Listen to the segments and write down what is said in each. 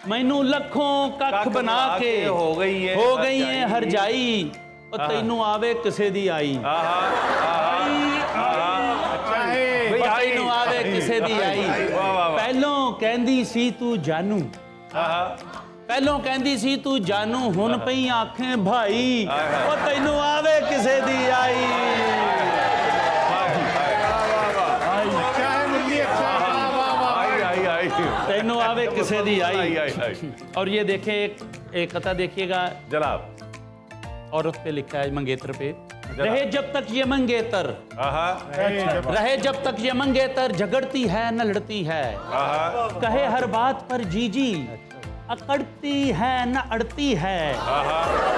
मैनू लखों कख बना के हो गई है हर जाई और तैनू आवे किसे दी आई। तैनू आवे किसे दी आई। पहलों कहंदी सी तू जानू, पहलों कहंदी सी तू जानू, हुन पई आखें भाई और तैनू आवे किसे दी आई। तैनू आवे किसे दी आई। और ये देखें एक कथा देखिएगा जनाब, औरत पे लिखा है मंगेतर पे, रहे जब तक ये मंगेतर, रहे जब तक ये मंगेतर, झगड़ती है न लड़ती है, कहे हर बात पर जीजी, अकड़ती है न अड़ती है,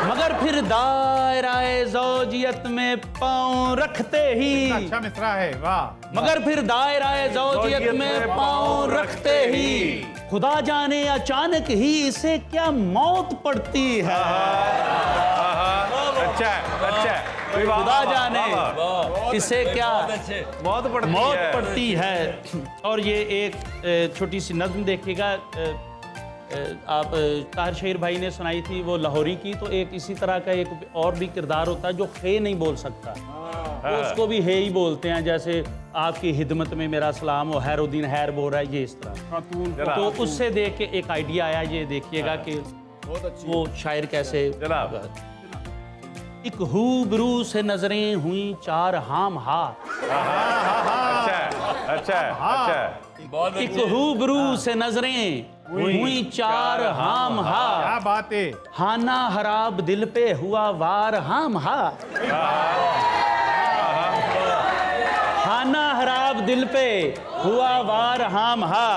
मगर फिर दायराए ज़ौजियत में पाँव रखते ही, अच्छा मिसरा है, वाह, मगर फिर दायराए ज़ौजियत में पाँव रखते ही, खुदा जाने अचानक ही इसे क्या मौत पड़ती है। अच्छा अच्छा, खुदा जाने इसे क्या मौत पड़ती है। और ये एक छोटी सी नज़्म देखिएगा, आप ताहिर शहीर भाई ने सुनाई थी वो लाहौरी की, तो एक इसी तरह का एक और भी किरदार होता है जो खे नहीं बोल सकता, तो उसको भी हे ही बोलते हैं। जैसे आपकी हिदमत में मेरा सलाम, वो हैरुद्दीन हैर बोल रहा है, ये इस तरह। तो उससे देख के एक आइडिया आया, ये देखिएगा कि वो शायर कैसे। एक रूबरू से नजरें हुई चार हाम हा, अच्छा अच्छा, एक रूबरू से नजरें हुई चार हाम हा, क्या बात है, हाना हराब दिल पे हुआ वार हाम हा, हाना हराब दिल पे हुआ वार हाम हा,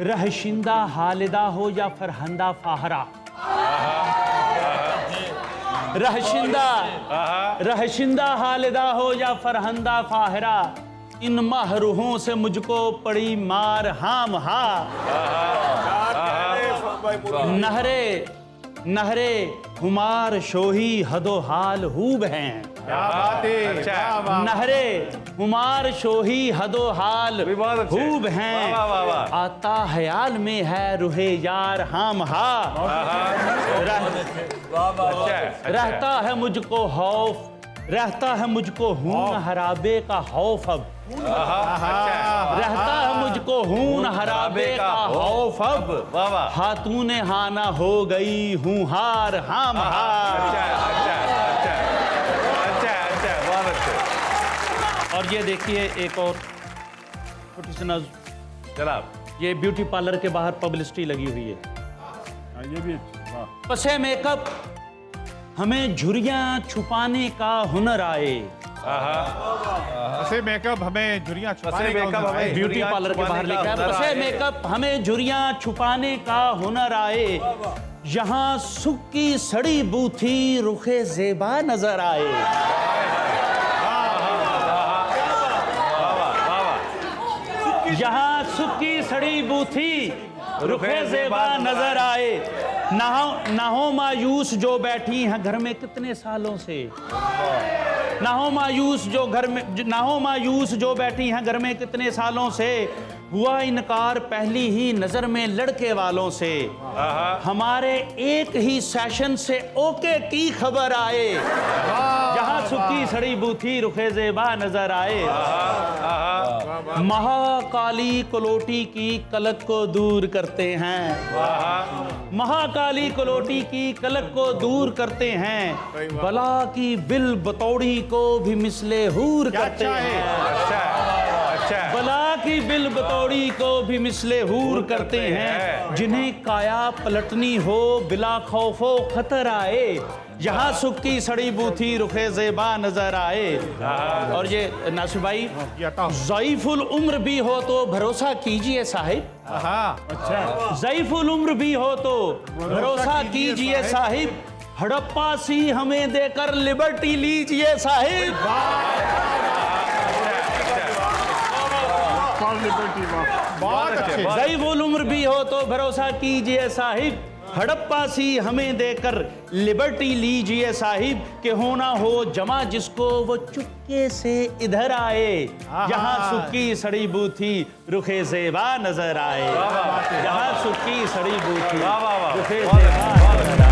रहशिंदा हालिदा हो या फरहंदा फाहरा, रहशिंदा हालिदा हो या फरहंदा फाहरा, इन महरूहों से मुझको पड़ी मार हाम हा, नहरे नहरे हुमार शोही हदो हाल हूब हैं, क्या बात है, नहरे हुमार शोही हदो हाल हूब हैं, आता ख्याल में है रुहे यार हाम हा, रहता है मुझको खौफ, रहता है मुझको हून हराबे का खौफ, अब रहता है मुझको हून हराबे का खौफ, अब हाथून हाना हो गई हूँ हार हाम हार। और ये देखिए एक और छोटी सी नज़्म जनाब, ये ब्यूटी पार्लर के बाहर पब्लिसिटी लगी हुई है। ये भी पसे मेकअप हमें झुर्रियां छुपाने का हुनर आए, पसे मेकअप हमें झुर्रियां छुपाने का हुनर आए। ब्यूटी पार्लर के बाहर लिखा है, पसे मेकअप हमें झुर्रियां छुपाने का हुनर आए, यहाँ सुख की सड़ी बूथी रुखे ज़ेबा नजर आए, यहाँ सुख की सड़ी बूथी रुखे ज़ेबा नजर आए, ना हो मायूस जो बैठी हैं घर में कितने सालों से, ना हो मायूस जो घर में, ना हो मायूस जो बैठी हैं घर में कितने सालों से, हुआ इनकार पहली ही नजर में लड़के वालों से, हमारे एक ही सेशन से ओके की खबर आए, जहां सुखी सड़ी बूथी रुखे ज़ेबा नजर आए, महाकाली कलोटी की कलक को दूर करते हैं, महाकाली कलोटी की कलक को दूर करते हैं, बला की बिल बतौड़ी को भी मिसले हूर करते हैं, बला की बिल बतौड़ी को भी मिसले हूर करते हैं, जिन्हें काया पलटनी हो बिला खौफो खतर आए, यहाँ सुख की सड़ी बूथी रुखे ज़ेबा नजर आए। और ये नासिर भाई, ज़ईफुल उम्र भी हो तो भरोसा कीजिए साहिब, ज़ईफुल उम्र भी हो तो भरोसा कीजिए साहिब, हड़प्पा सी हमें देकर लिबर्टी लीजिए साहिब, बहुत अच्छे। ज़ईफुल उम्र भी हो तो भरोसा कीजिए साहिब, हड़प्पा सी हमें देकर लिबर्टी लीजिए साहिब, कि होना हो जमा जिसको वो चुपके से इधर आए, जहां सुक्की सड़ी बूथी रुखे ज़ेबा नजर आए, जहां सुक्की सड़ी बूथी वाह, वाह, वाह। रुखे बहुत ज़ेबा अच्छा, बहुत नजर अच्छा।